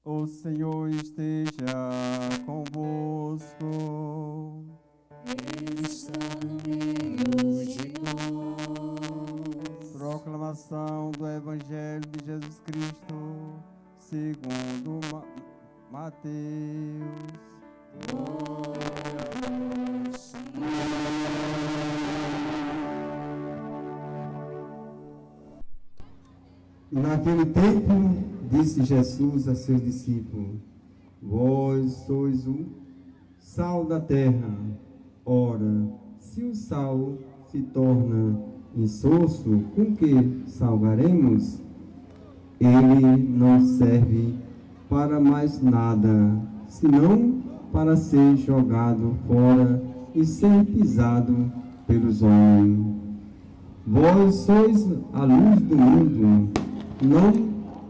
O Senhor esteja convosco. Ele está no meio de nós. Proclamação do Evangelho de Jesus Cristo, segundo Mateus. Glória a Deus, Senhor. Naquele tempo, disse Jesus a seus discípulos: Vós sois o sal da terra. Ora, se o sal se torna insosso, com que salgaremos? Ele não serve para mais nada, senão para ser jogado fora e ser pisado pelos homens. Vós sois a luz do mundo. Não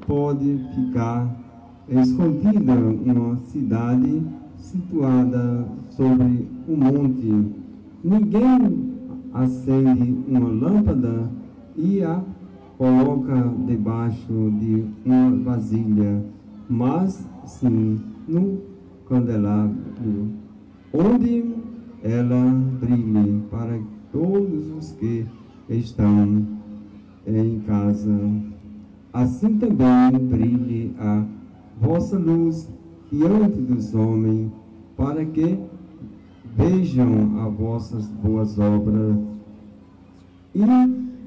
pode ficar escondida uma cidade situada sobre um monte. Ninguém acende uma lâmpada e a coloca debaixo de uma vasilha, mas sim no candelabro, onde ela brilhe para todos os que estão em casa. Assim também brilhe a vossa luz diante dos homens, para que vejam as vossas boas obras e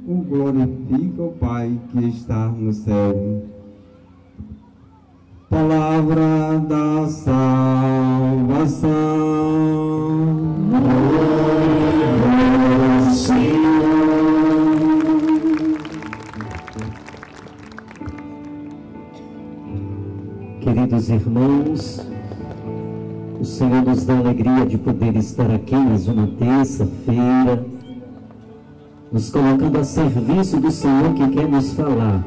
o glorifique o Pai que está no céu. Palavra da salvação. Glória ao Senhor. Queridos irmãos, o Senhor nos dá a alegria de poder estar aqui mais uma terça-feira, nos colocando a serviço do Senhor que quer nos falar,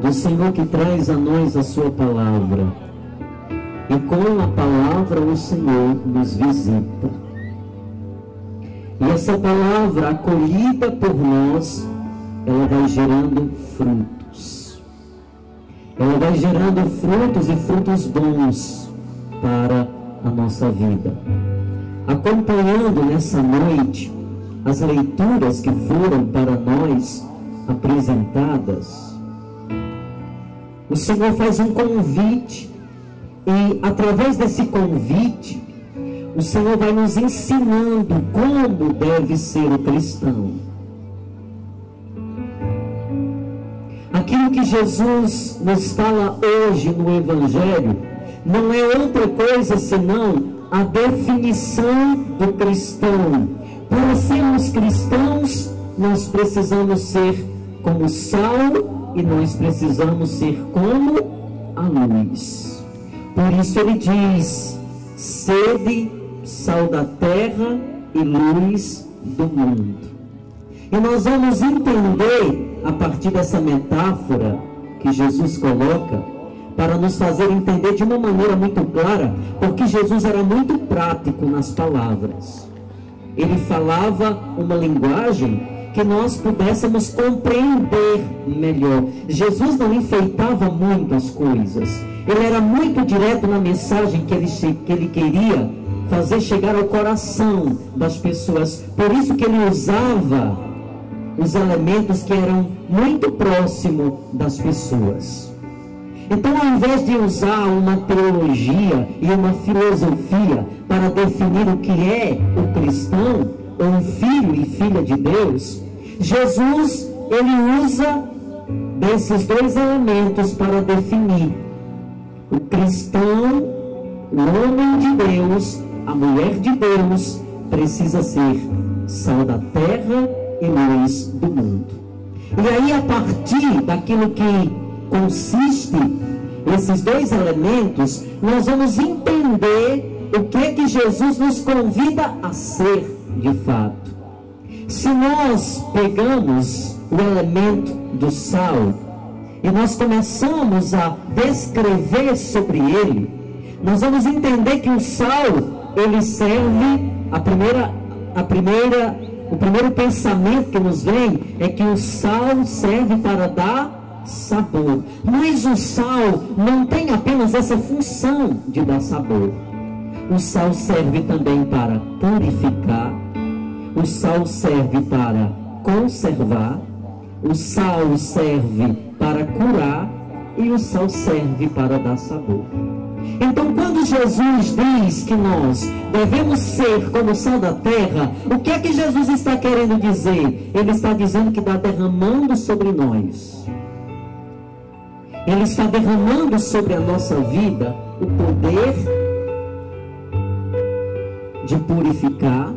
do Senhor que traz a nós a sua palavra, e com a palavra o Senhor nos visita. E essa palavra, acolhida por nós, ela vai gerando frutos. Ela vai gerando frutos e frutos bons para a nossa vida. Acompanhando nessa noite as leituras que foram para nós apresentadas, o Senhor faz um convite, e através desse convite, o Senhor vai nos ensinando como deve ser o cristão. Aquilo que Jesus nos fala hoje no Evangelho não é outra coisa senão a definição do cristão. Para sermos cristãos, nós precisamos ser como sal e nós precisamos ser como a luz. Por isso ele diz: sede, sal da terra e luz do mundo. E nós vamos entender, a partir dessa metáfora que Jesus coloca, para nos fazer entender de uma maneira muito clara, porque Jesus era muito prático nas palavras. Ele falava uma linguagem que nós pudéssemos compreender melhor. Jesus não enfeitava muito as coisas. Ele era muito direto na mensagem que ele queria fazer chegar ao coração das pessoas. Por isso que ele usava os elementos que eram muito próximos das pessoas. Então, ao invés de usar uma teologia e uma filosofia para definir o que é o cristão, ou um filho e filha de Deus, Jesus, ele usa desses dois elementos para definir o cristão, o homem de Deus, a mulher de Deus, precisa ser sal da terra e luz do mundo. E aí, a partir daquilo que consiste esses dois elementos, nós vamos entender o que é que Jesus nos convida a ser de fato. Se nós pegamos o elemento do sal e nós começamos a descrever sobre ele, nós vamos entender que o sal, ele serve, o primeiro pensamento que nos vem é que o sal serve para dar sabor. Mas o sal não tem apenas essa função de dar sabor. O sal serve também para purificar. O sal serve para conservar. O sal serve para curar. E o sal serve para dar sabor. Então, quando Jesus diz que nós devemos ser como o sal da terra, o que é que Jesus está querendo dizer? Ele está dizendo que está derramando sobre nós. Ele está derramando sobre a nossa vida o poder de purificar,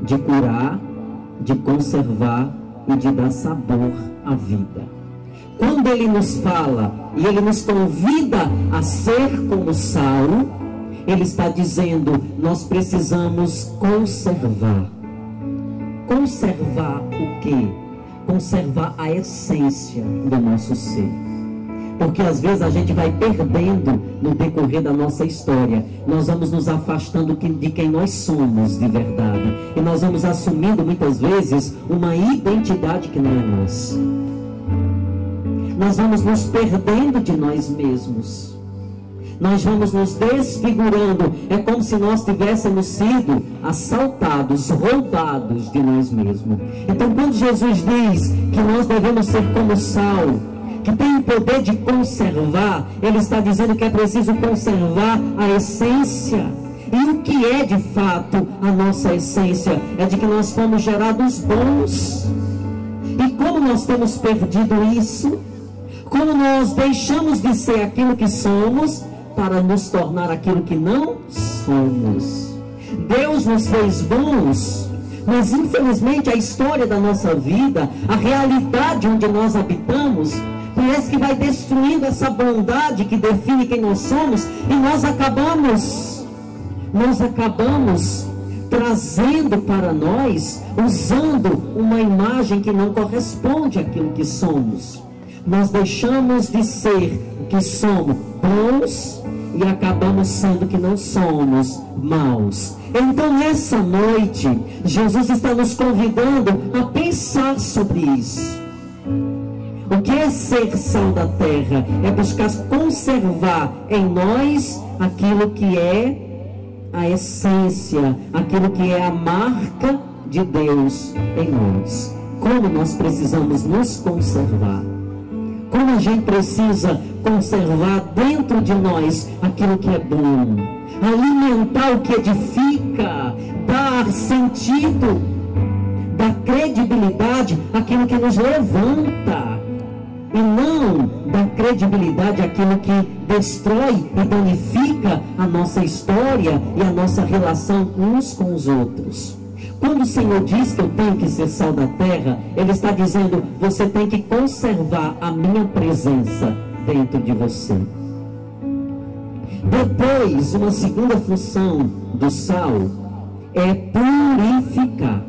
de curar, de conservar e de dar sabor à vida. Quando Ele nos fala e Ele nos convida a ser como sal, Ele está dizendo, nós precisamos conservar. Conservar o quê? Conservar a essência do nosso ser. Porque às vezes a gente vai perdendo no decorrer da nossa história. Nós vamos nos afastando de quem nós somos de verdade. E nós vamos assumindo muitas vezes uma identidade que não é nossa. Nós vamos nos perdendo de nós mesmos. Nós vamos nos desfigurando. É como se nós tivéssemos sido assaltados, roubados de nós mesmos. Então, quando Jesus diz que nós devemos ser como sal, que tem o poder de conservar, Ele está dizendo que é preciso conservar a essência. E o que é de fato a nossa essência? É de que nós fomos gerados bons. E como nós temos perdido isso? Como nós deixamos de ser aquilo que somos para nos tornar aquilo que não somos. Deus nos fez bons, mas infelizmente a história da nossa vida, a realidade onde nós habitamos, parece que vai destruindo essa bondade que define quem nós somos, e nós acabamos trazendo para nós, usando uma imagem que não corresponde àquilo que somos. Nós deixamos de ser o que somos, bons, e acabamos sendo o que não somos, maus. Então nessa noite, Jesus está nos convidando a pensar sobre isso. O que é ser sal da terra? É buscar conservar em nós aquilo que é a essência, aquilo que é a marca de Deus em nós. Como nós precisamos nos conservar. Como a gente precisa conservar dentro de nós aquilo que é bom. Alimentar o que edifica, dar sentido, dar credibilidade àquilo que nos levanta. E não dar credibilidade àquilo que destrói e danifica a nossa história e a nossa relação uns com os outros. Quando o Senhor diz que eu tenho que ser sal da terra, Ele está dizendo, você tem que conservar a minha presença dentro de você. Depois, uma segunda função do sal é purificar.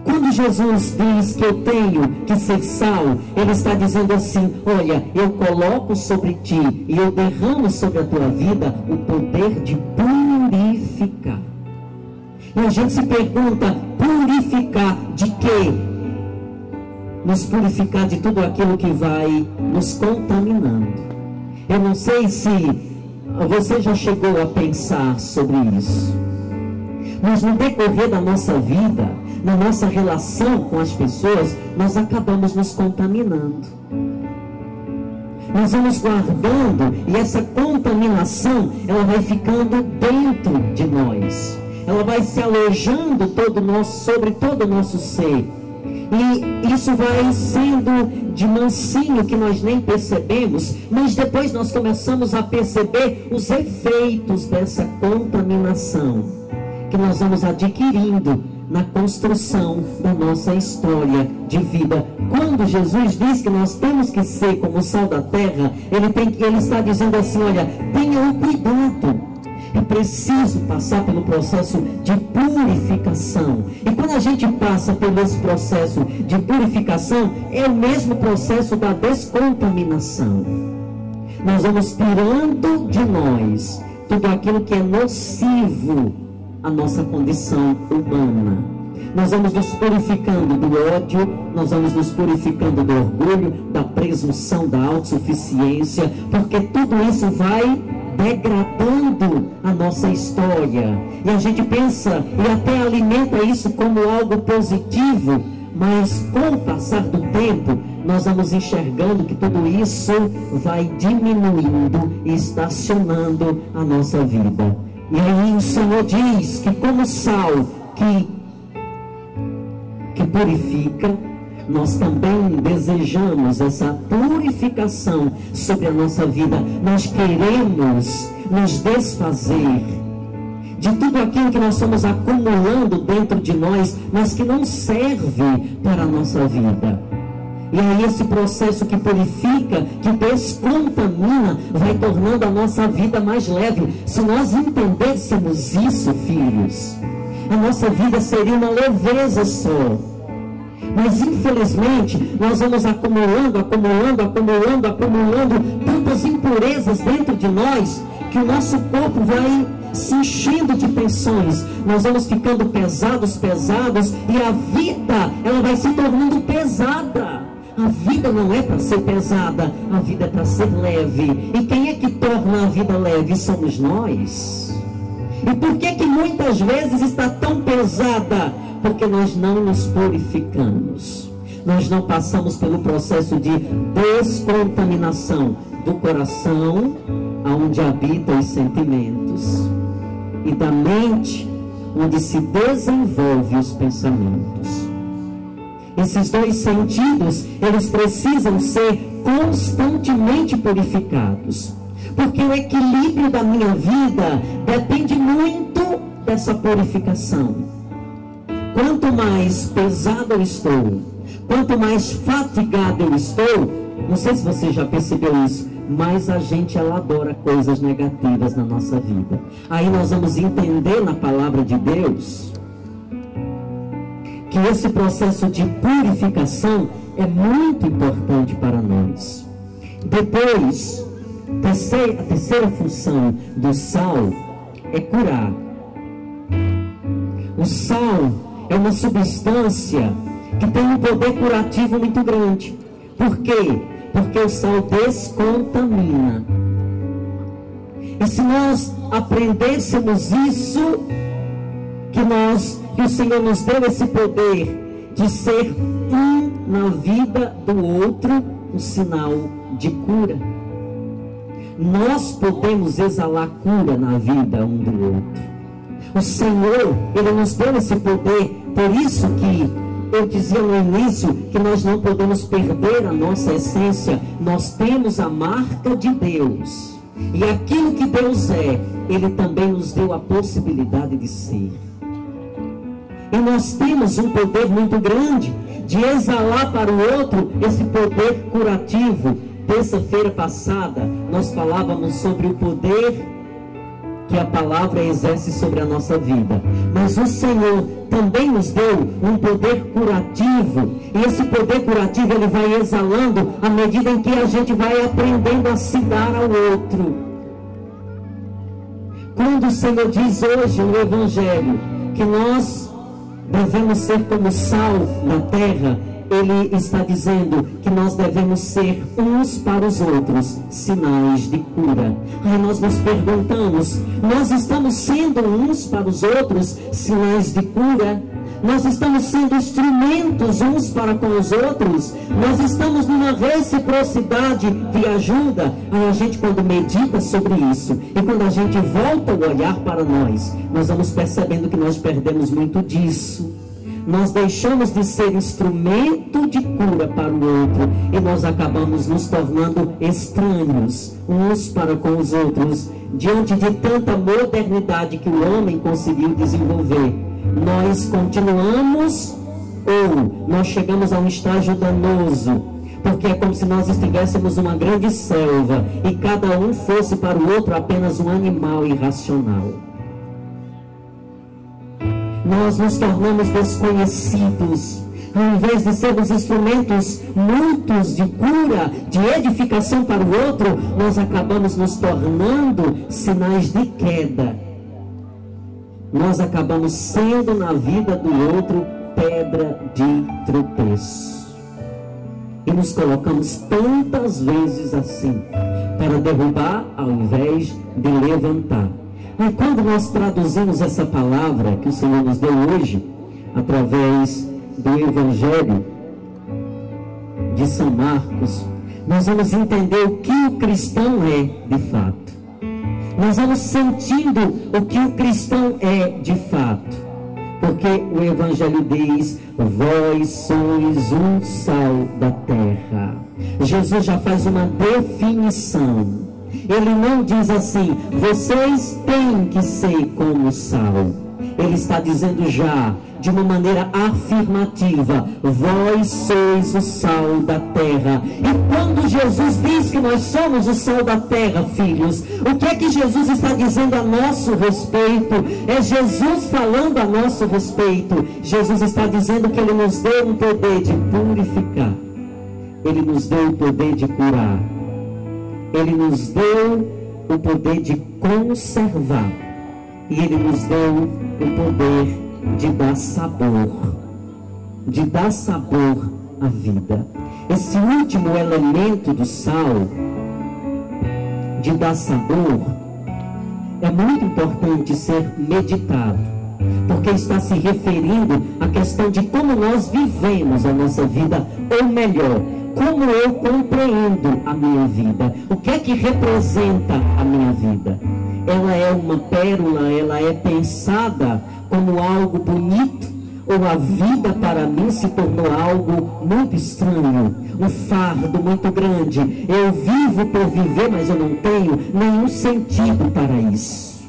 Quando Jesus diz que eu tenho que ser sal, Ele está dizendo assim, olha, eu coloco sobre ti e eu derramo sobre a tua vida o poder de purificar. E a gente se pergunta, purificar de quê? Nos purificar de tudo aquilo que vai nos contaminando. Eu não sei se você já chegou a pensar sobre isso. Mas no decorrer da nossa vida, na nossa relação com as pessoas, nós acabamos nos contaminando. Nós vamos guardando e essa contaminação, ela vai ficando dentro de nós. Ela vai se alojando sobre todo o nosso ser. E isso vai sendo de mansinho que nós nem percebemos, mas depois nós começamos a perceber os efeitos dessa contaminação que nós vamos adquirindo na construção da nossa história de vida. Quando Jesus diz que nós temos que ser como o sal da terra, Ele está dizendo assim, olha, tenham cuidado. É preciso passar pelo processo de purificação. E quando a gente passa por esse processo de purificação, é o mesmo processo da descontaminação. Nós vamos tirando de nós tudo aquilo que é nocivo à nossa condição humana. Nós vamos nos purificando do ódio, nós vamos nos purificando do orgulho, da presunção, da autossuficiência, porque tudo isso vai degradando a nossa história. E a gente pensa e até alimenta isso como algo positivo, mas com o passar do tempo, nós vamos enxergando que tudo isso vai diminuindo e estacionando a nossa vida. E aí o Senhor diz que como sal que purifica, nós também desejamos essa purificação sobre a nossa vida. Nós queremos nos desfazer de tudo aquilo que nós estamos acumulando dentro de nós, mas que não serve para a nossa vida. E aí esse processo que purifica, que descontamina, vai tornando a nossa vida mais leve. Se nós entendêssemos isso, filhos, a nossa vida seria uma leveza só. Mas infelizmente nós vamos acumulando tantas impurezas dentro de nós, que o nosso corpo vai se enchendo de tensões. Nós vamos ficando pesados, e a vida, ela vai se tornando pesada. A vida não é para ser pesada, a vida é para ser leve. E quem é que torna a vida leve? Somos nós. E por que muitas vezes está tão pesada? Porque nós não nos purificamos. Nós não passamos pelo processo de descontaminação do coração, onde habitam os sentimentos, e da mente, onde se desenvolvem os pensamentos. Esses dois sentidos, eles precisam ser constantemente purificados, porque o equilíbrio da minha vida depende muito dessa purificação. Quanto mais pesado eu estou, quanto mais fatigado eu estou, não sei se você já percebeu isso, mais a gente elabora coisas negativas na nossa vida. Aí nós vamos entender na palavra de Deus que esse processo de purificação é muito importante para nós. Depois, a terceira função do sal é curar. O sal é uma substância que tem um poder curativo muito grande. Por quê? Porque o sal descontamina. E se nós aprendêssemos isso, que o Senhor nos deu esse poder de ser um na vida do outro, um sinal de cura. Nós podemos exalar cura na vida um do outro. O Senhor, Ele nos deu esse poder. Por isso que eu dizia no início que nós não podemos perder a nossa essência. Nós temos a marca de Deus. E aquilo que Deus é, Ele também nos deu a possibilidade de ser. E nós temos um poder muito grande de exalar para o outro esse poder curativo. Terça-feira passada, nós falávamos sobre o poder que a palavra exerce sobre a nossa vida. Mas o Senhor também nos deu um poder curativo. E esse poder curativo, ele vai exalando à medida em que a gente vai aprendendo a se dar ao outro. Quando o Senhor diz hoje no Evangelho que nós devemos ser como sal na terra, Ele está dizendo que nós devemos ser uns para os outros sinais de cura. Aí nós nos perguntamos, nós estamos sendo uns para os outros sinais de cura? Nós estamos sendo instrumentos uns para com os outros? Nós estamos numa reciprocidade de ajuda? Aí a gente, quando medita sobre isso, e quando a gente volta o olhar para nós, nós vamos percebendo que nós perdemos muito disso. Nós deixamos de ser instrumento de cura para o outro e nós acabamos nos tornando estranhos uns para com os outros. Diante de tanta modernidade que o homem conseguiu desenvolver, nós continuamos ou nós chegamos a um estágio danoso, porque é como se nós estivéssemos numa grande selva e cada um fosse para o outro apenas um animal irracional. Nós nos tornamos desconhecidos. Ao invés de sermos instrumentos muitos de cura, de edificação para o outro, nós acabamos nos tornando sinais de queda. nós acabamos sendo na vida do outro pedra de tropeço. E nos colocamos tantas vezes assim, para derrubar ao invés de levantar. E quando nós traduzimos essa palavra que o Senhor nos deu hoje, através do Evangelho de São Marcos, nós vamos entender o que o cristão é de fato. Nós vamos sentindo o que o cristão é de fato. Porque o Evangelho diz: vós sois um sal da terra. Jesus já faz uma definição. Ele não diz assim: vocês têm que ser como sal. Ele está dizendo já, de uma maneira afirmativa: vós sois o sal da terra. E quando Jesus diz que nós somos o sal da terra, filhos, o que é que Jesus está dizendo a nosso respeito? É Jesus falando a nosso respeito. Jesus está dizendo que Ele nos deu o poder de purificar, Ele nos deu o poder de curar, Ele nos deu o poder de conservar, e Ele nos deu o poder de dar sabor à vida. Esse último elemento do sal, de dar sabor, é muito importante ser meditado, porque está se referindo à questão de como nós vivemos a nossa vida, ou melhor, como eu compreendo a minha vida. O que é que representa a minha vida? Ela é uma pérola, ela é pensada como algo bonito, ou a vida para mim se tornou algo muito estranho, um fardo muito grande. Eu vivo por viver, mas eu não tenho nenhum sentido para isso.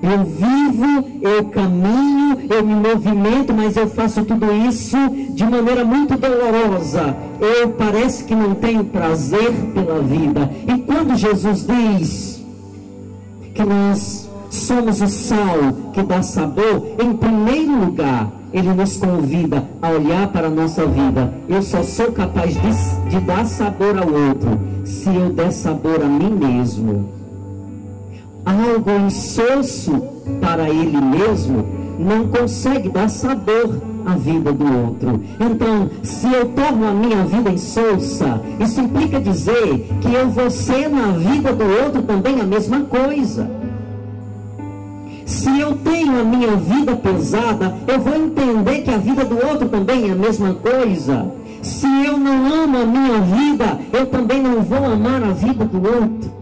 Eu vivo, eu caminho, eu me movimento, mas eu faço tudo isso de maneira muito dolorosa. Eu parece que não tenho prazer pela vida. E quando Jesus diz que nós somos o sal que dá sabor, em primeiro lugar, Ele nos convida a olhar para a nossa vida. Eu só sou capaz de dar sabor ao outro se eu der sabor a mim mesmo. Algo insosso para ele mesmo não consegue dar sabor à vida do outro. Então, se eu torno a minha vida insossa, isso implica dizer que eu vou ser na vida do outro também a mesma coisa. Se eu tenho a minha vida pesada, eu vou entender que a vida do outro também é a mesma coisa. Se eu não amo a minha vida, eu também não vou amar a vida do outro.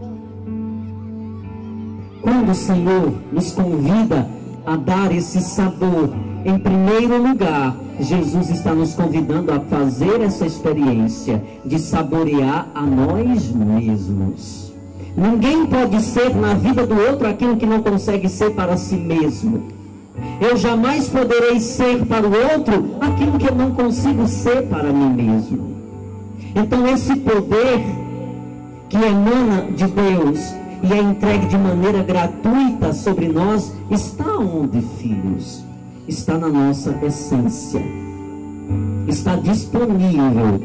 Quando o Senhor nos convida a dar esse sabor, em primeiro lugar, Jesus está nos convidando a fazer essa experiência de saborear a nós mesmos. Ninguém pode ser na vida do outro aquilo que não consegue ser para si mesmo. Eu jamais poderei ser para o outro aquilo que eu não consigo ser para mim mesmo. Então esse poder que emana de Deus e é entregue de maneira gratuita sobre nós, está onde, filhos? Está na nossa essência. Está disponível.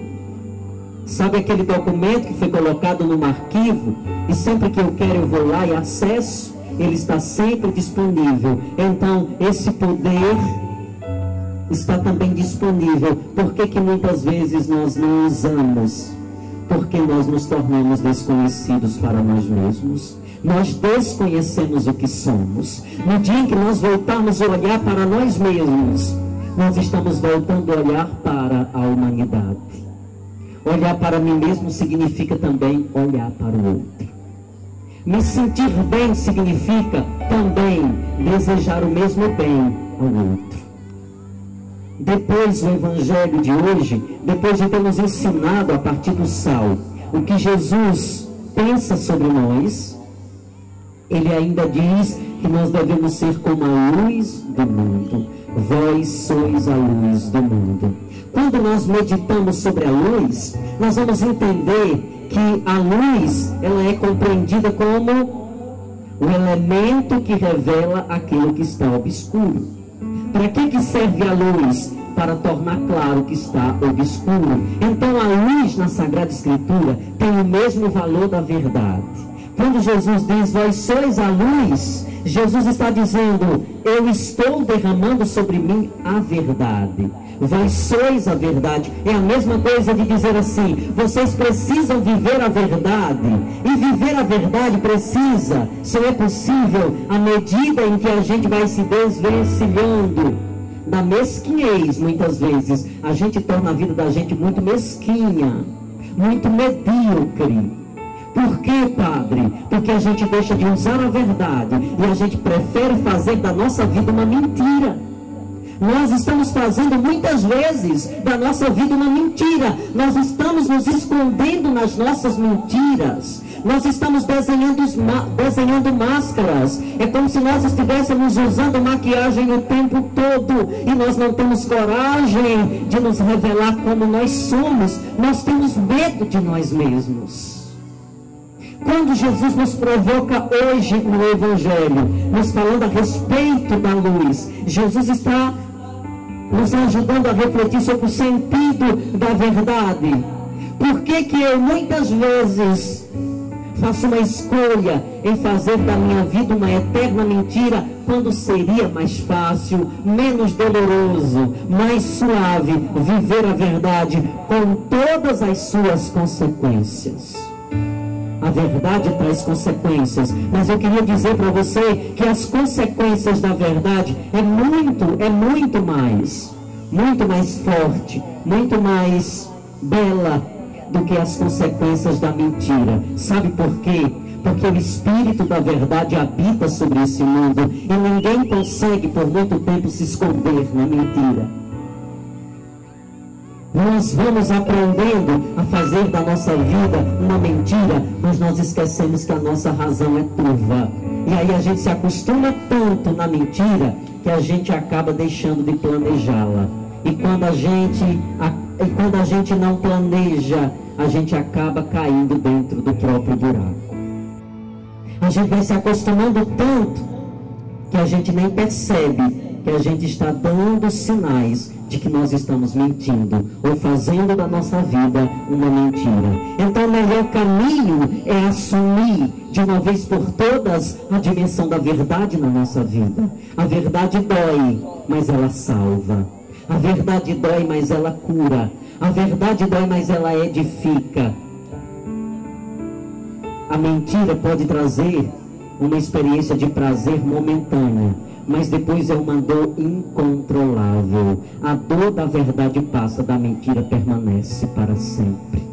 Sabe aquele documento que foi colocado num arquivo e sempre que eu quero eu vou lá e acesso? Ele está sempre disponível. Então, esse poder está também disponível. Por que muitas vezes nós não usamos? Porque nós nos tornamos desconhecidos para nós mesmos. Nós desconhecemos o que somos. No dia em que nós voltarmos a olhar para nós mesmos, nós estamos voltando a olhar para a humanidade. Olhar para mim mesmo significa também olhar para o outro. Me sentir bem significa também desejar o mesmo bem ao outro. Depois do Evangelho de hoje, depois de ter nos ensinado a partir do sal o que Jesus pensa sobre nós, Ele ainda diz que nós devemos ser como a luz do mundo. Vós sois a luz do mundo. Quando nós meditamos sobre a luz, nós vamos entender que a luz, ela é compreendida como o elemento que revela aquilo que está obscuro. Para que serve a luz? Para tornar claro o que está obscuro. Então a luz na Sagrada Escritura tem o mesmo valor da verdade. Quando Jesus diz, vós sois a luz, Jesus está dizendo: eu estou derramando sobre mim a verdade. Vós sois a verdade. É a mesma coisa de dizer assim: vocês precisam viver a verdade. E viver a verdade só é possível à medida em que a gente vai se desvencilhando da mesquinhez. Muitas vezes a gente torna a vida da gente muito mesquinha, muito medíocre. Por quê, Padre? Porque a gente deixa de usar a verdade e a gente prefere fazer da nossa vida uma mentira. Nós estamos fazendo muitas vezes da nossa vida uma mentira. Nós estamos nos escondendo nas nossas mentiras. Nós estamos desenhando máscaras. É como se nós estivéssemos usando maquiagem o tempo todo. E nós não temos coragem de nos revelar como nós somos. Nós temos medo de nós mesmos. Quando Jesus nos provoca hoje no Evangelho, nos falando a respeito da luz, Jesus está nos ajudando a refletir sobre o sentido da verdade. Por que que eu muitas vezes faço uma escolha em fazer da minha vida uma eterna mentira, quando seria mais fácil, menos doloroso, mais suave viver a verdade com todas as suas consequências? A verdade traz consequências, mas eu queria dizer para você que as consequências da verdade é muito mais forte, muito mais bela do que as consequências da mentira. Sabe por quê? Porque o Espírito da verdade habita sobre esse mundo e ninguém consegue por muito tempo se esconder na mentira. Nós vamos aprendendo a fazer da nossa vida uma mentira, mas nós esquecemos que a nossa razão é turva. E aí a gente se acostuma tanto na mentira que a gente acaba deixando de planejá-la. E quando a gente não planeja, a gente acaba caindo dentro do próprio buraco. A gente vai se acostumando tanto que a gente nem percebe que a gente está dando sinais de que nós estamos mentindo ou fazendo da nossa vida uma mentira. Então o melhor caminho é assumir de uma vez por todas a dimensão da verdade na nossa vida. A verdade dói, mas ela salva. A verdade dói, mas ela cura. A verdade dói, mas ela edifica. A mentira pode trazer uma experiência de prazer momentânea, mas depois é uma dor incontrolável. A dor da verdade passa, da mentira permanece para sempre.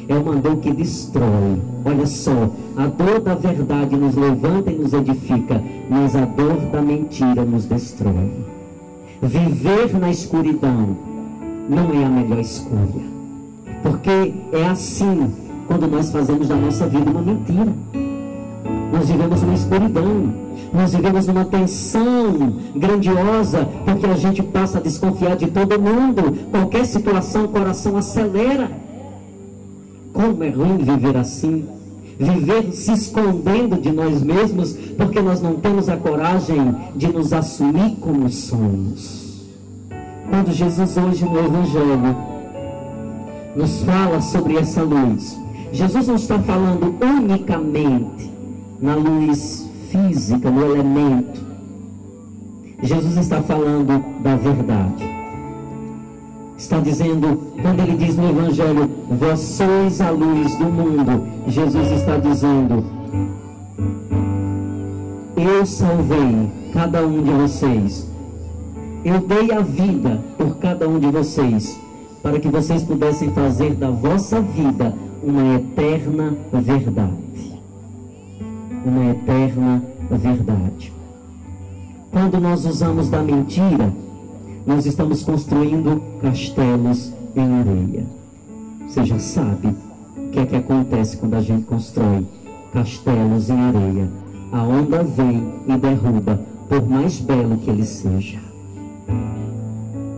É uma dor que destrói. Olha só, a dor da verdade nos levanta e nos edifica, mas a dor da mentira nos destrói. Viver na escuridão não é a melhor escolha, porque é assim quando nós fazemos da nossa vida uma mentira. Nós vivemos uma escuridão, nós vivemos uma tensão grandiosa, porque a gente passa a desconfiar de todo mundo. Qualquer situação, o coração acelera. Como é ruim viver assim, viver se escondendo de nós mesmos, porque nós não temos a coragem de nos assumir como somos. Quando Jesus hoje no Evangelho nos fala sobre essa luz, Jesus não está falando unicamente na luz física, no elemento. Jesus está falando da verdade. Está dizendo, quando ele diz no Evangelho, vós sois a luz do mundo, Jesus está dizendo, eu salvei cada um de vocês, eu dei a vida por cada um de vocês, para que vocês pudessem fazer da vossa vida uma eterna verdade. Uma eterna verdade. Quando nós usamos da mentira, nós estamos construindo castelos em areia. Você já sabe o que é que acontece quando a gente constrói castelos em areia. A onda vem e derruba, por mais belo que ele seja,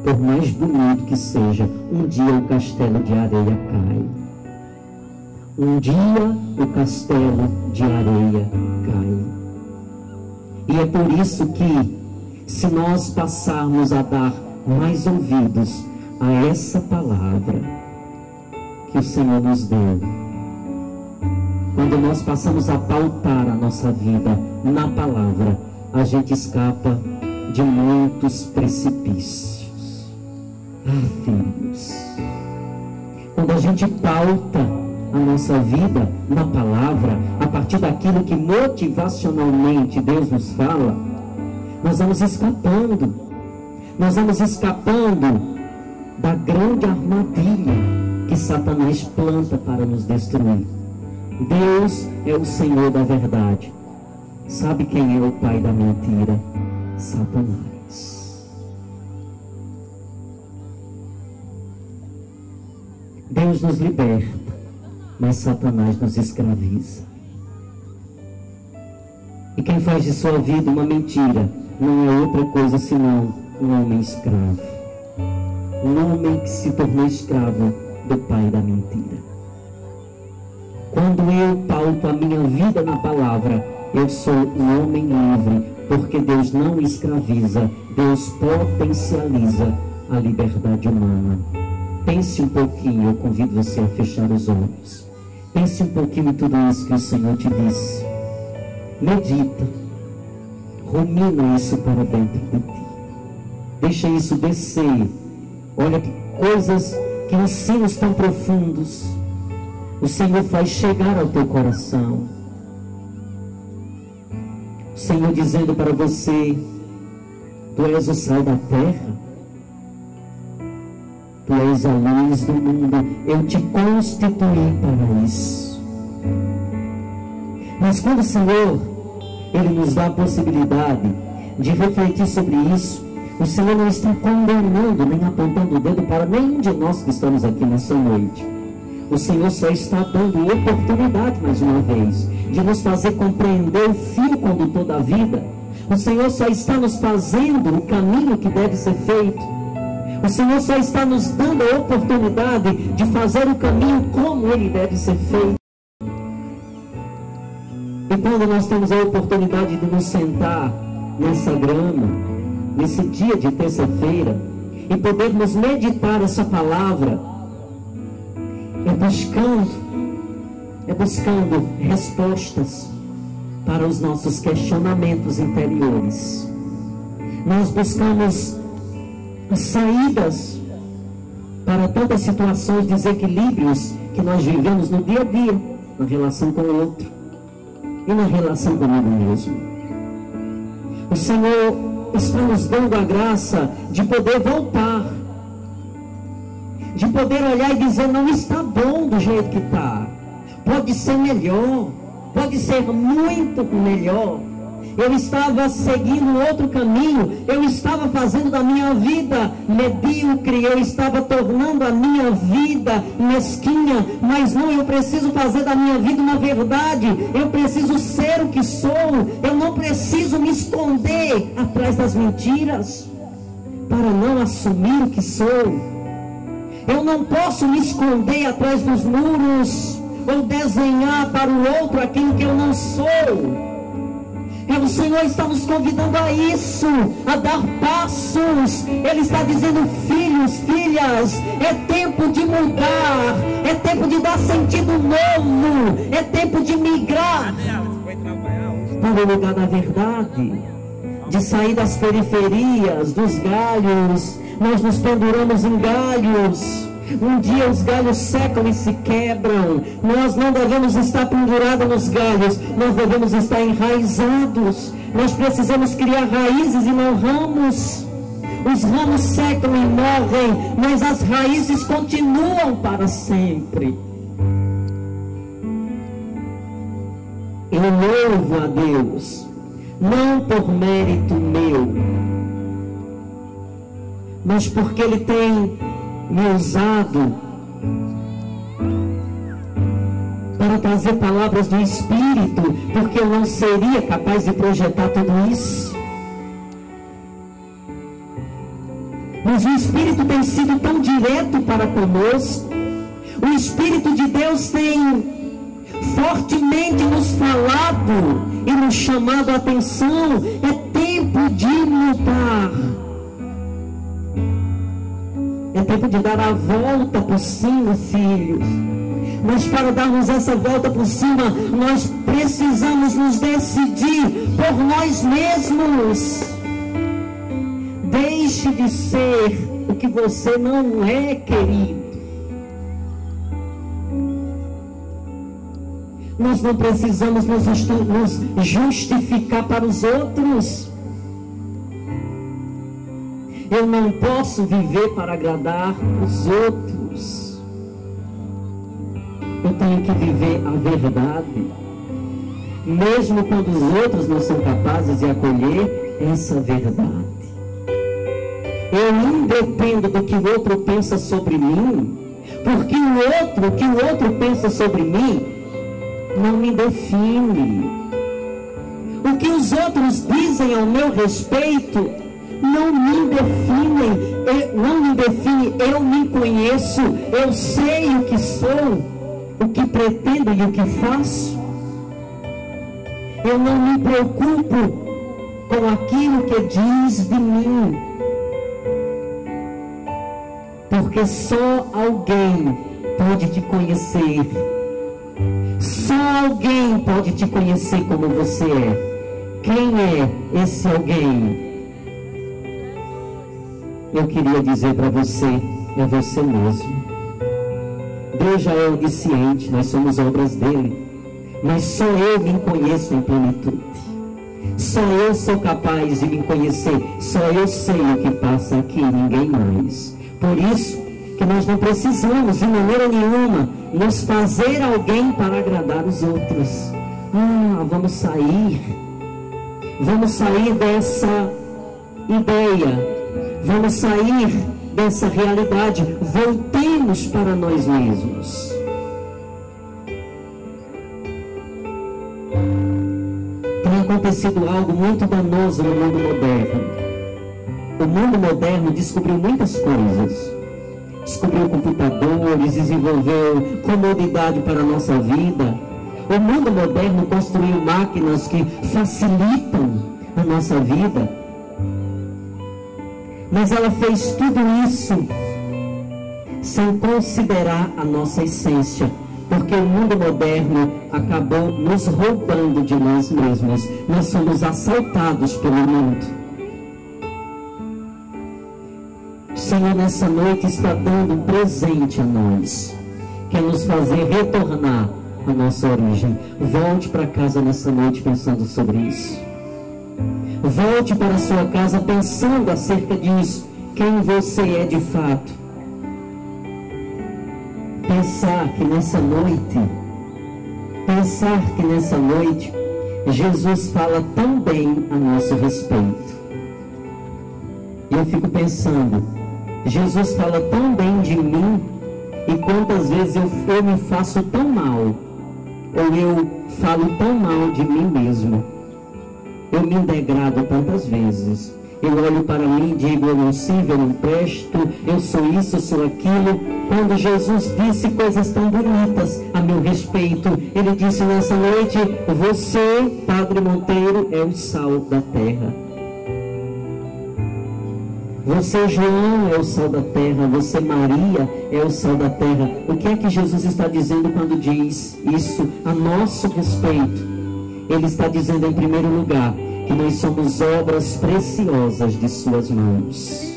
por mais bonito que seja, um dia o castelo de areia cai. Um dia o castelo de areia cai. E é por isso que, se nós passarmos a dar mais ouvidos a essa palavra que o Senhor nos deu, quando nós passamos a pautar a nossa vida na palavra, a gente escapa de muitos precipícios. Filhos, quando a gente pauta a nossa vida na palavra, a partir daquilo que motivacionalmente Deus nos fala, nós vamos escapando da grande armadilha que Satanás planta para nos destruir. Deus é o Senhor da verdade. Sabe quem é o pai da mentira? Satanás. Deus nos liberta, mas Satanás nos escraviza. E quem faz de sua vida uma mentira não é outra coisa senão um homem escravo. Um homem que se tornou escravo do pai da mentira. Quando eu pauto a minha vida na palavra, eu sou um homem livre, porque Deus não escraviza, Deus potencializa a liberdade humana. Pense um pouquinho, eu convido você a fechar os olhos. Pense um pouquinho em tudo isso que o Senhor te disse. Medita, rumina isso para dentro de ti. Deixa isso descer. Olha que coisas, que ensinos tão profundos o Senhor faz chegar ao teu coração. O Senhor dizendo para você: tu és o sal da terra, tu és a luz do mundo, eu te constituí para isso. Mas quando o Senhor, Ele nos dá a possibilidade de refletir sobre isso, o Senhor não está condenando nem apontando o dedo para nenhum de nós que estamos aqui nessa noite. O Senhor só está dando oportunidade, mais uma vez, de nos fazer compreender o fio condutor da vida. O Senhor só está nos fazendo o caminho que deve ser feito. O Senhor só está nos dando a oportunidade de fazer o caminho como Ele deve ser feito. E quando nós temos a oportunidade de nos sentar nessa grama, nesse dia de terça-feira, e podermos meditar essa palavra, é buscando respostas para os nossos questionamentos interiores. Nós buscamos saídas para tantas situações, desequilíbrios que nós vivemos no dia a dia, na relação com o outro e na relação comigo mesmo. O Senhor está nos dando a graça de poder voltar, de poder olhar e dizer: não está bom do jeito que está, pode ser melhor, pode ser muito melhor. Eu estava seguindo outro caminho, eu estava fazendo da minha vida medíocre, eu estava tornando a minha vida mesquinha, mas não, eu preciso fazer da minha vida uma verdade, eu preciso ser o que sou, eu não preciso me esconder atrás das mentiras para não assumir o que sou. Eu não posso me esconder atrás dos muros ou desenhar para o outro aquilo que eu não sou. O Senhor está nos convidando a isso, a dar passos. Ele está dizendo: filhos, filhas, é tempo de mudar, é tempo de dar sentido novo, é tempo de migrar para o lugar da verdade, de sair das periferias, dos galhos. Nós nos penduramos em galhos. Um dia os galhos secam e se quebram. Nós não devemos estar pendurados nos galhos, nós devemos estar enraizados. Nós precisamos criar raízes e não ramos. Os ramos secam e morrem, mas as raízes continuam para sempre. Eu louvo a Deus, não por mérito meu, mas porque Ele tem me usado para trazer palavras do Espírito, porque eu não seria capaz de projetar tudo isso. Mas o Espírito tem sido tão direto para conosco. O Espírito de Deus tem fortemente nos falado e nos chamado a atenção. É tempo de mudar. É tempo de dar a volta por cima, filhos. Mas para darmos essa volta por cima, nós precisamos nos decidir por nós mesmos. Deixe de ser o que você não é, querido. Nós não precisamos nos justificar para os outros. Eu não posso viver para agradar os outros. Eu tenho que viver a verdade. Mesmo quando os outros não são capazes de acolher essa verdade. Eu não dependo do que o outro pensa sobre mim, porque o que o outro pensa sobre mim não me define. O que os outros dizem ao meu respeito não me define. Eu me conheço, eu sei o que sou, o que pretendo e o que faço. Eu não me preocupo com aquilo que diz de mim, porque só alguém pode te conhecer. Só alguém pode te conhecer como você é. Quem é esse alguém? Eu queria dizer para você, é você mesmo. Deus já é onisciente, nós somos obras dele. Mas só eu me conheço em plenitude. Só eu sou capaz de me conhecer. Só eu sei o que passa aqui, ninguém mais. Por isso que nós não precisamos de maneira nenhuma nos fazer alguém para agradar os outros. Vamos sair dessa ideia, vamos sair dessa realidade, voltemos para nós mesmos. Tem acontecido algo muito danoso no mundo moderno. O mundo moderno descobriu muitas coisas. Descobriu computadores, desenvolveu comodidade para a nossa vida. O mundo moderno construiu máquinas que facilitam a nossa vida. Mas ela fez tudo isso sem considerar a nossa essência. Porque o mundo moderno acabou nos roubando de nós mesmos. Nós somos assaltados pelo mundo. O Senhor nessa noite está dando um presente a nós, quer nos fazer retornar à nossa origem. Volte para casa nessa noite pensando sobre isso. Volte para a sua casa pensando acerca disso, quem você é de fato. Pensar que nessa noite Jesus fala tão bem a nosso respeito. E eu fico pensando, Jesus fala tão bem de mim, e quantas vezes eu me faço tão mal, ou eu falo tão mal de mim mesmo. Eu me degrado tantas vezes. Eu olho para mim e digo, eu não sirvo, eu não presto, eu sou isso, eu sou aquilo. Quando Jesus disse coisas tão bonitas a meu respeito, ele disse nessa noite, você, Padre Monteiro, é o sal da terra. Você, João, é o sal da terra. Você, Maria, é o sal da terra. O que é que Jesus está dizendo quando diz isso a nosso respeito? Ele está dizendo, em primeiro lugar, que nós somos obras preciosas de suas mãos.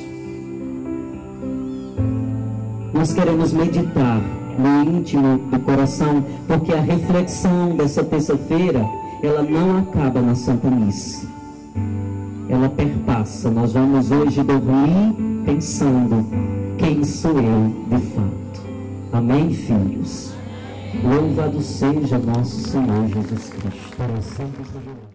Nós queremos meditar no íntimo do coração, porque a reflexão dessa terça-feira, ela não acaba na Santa Missa. Ela perpassa. Nós vamos hoje dormir pensando, quem sou eu de fato? Amém, filhos? Louvado seja nosso Senhor Jesus Cristo. Para sempre seja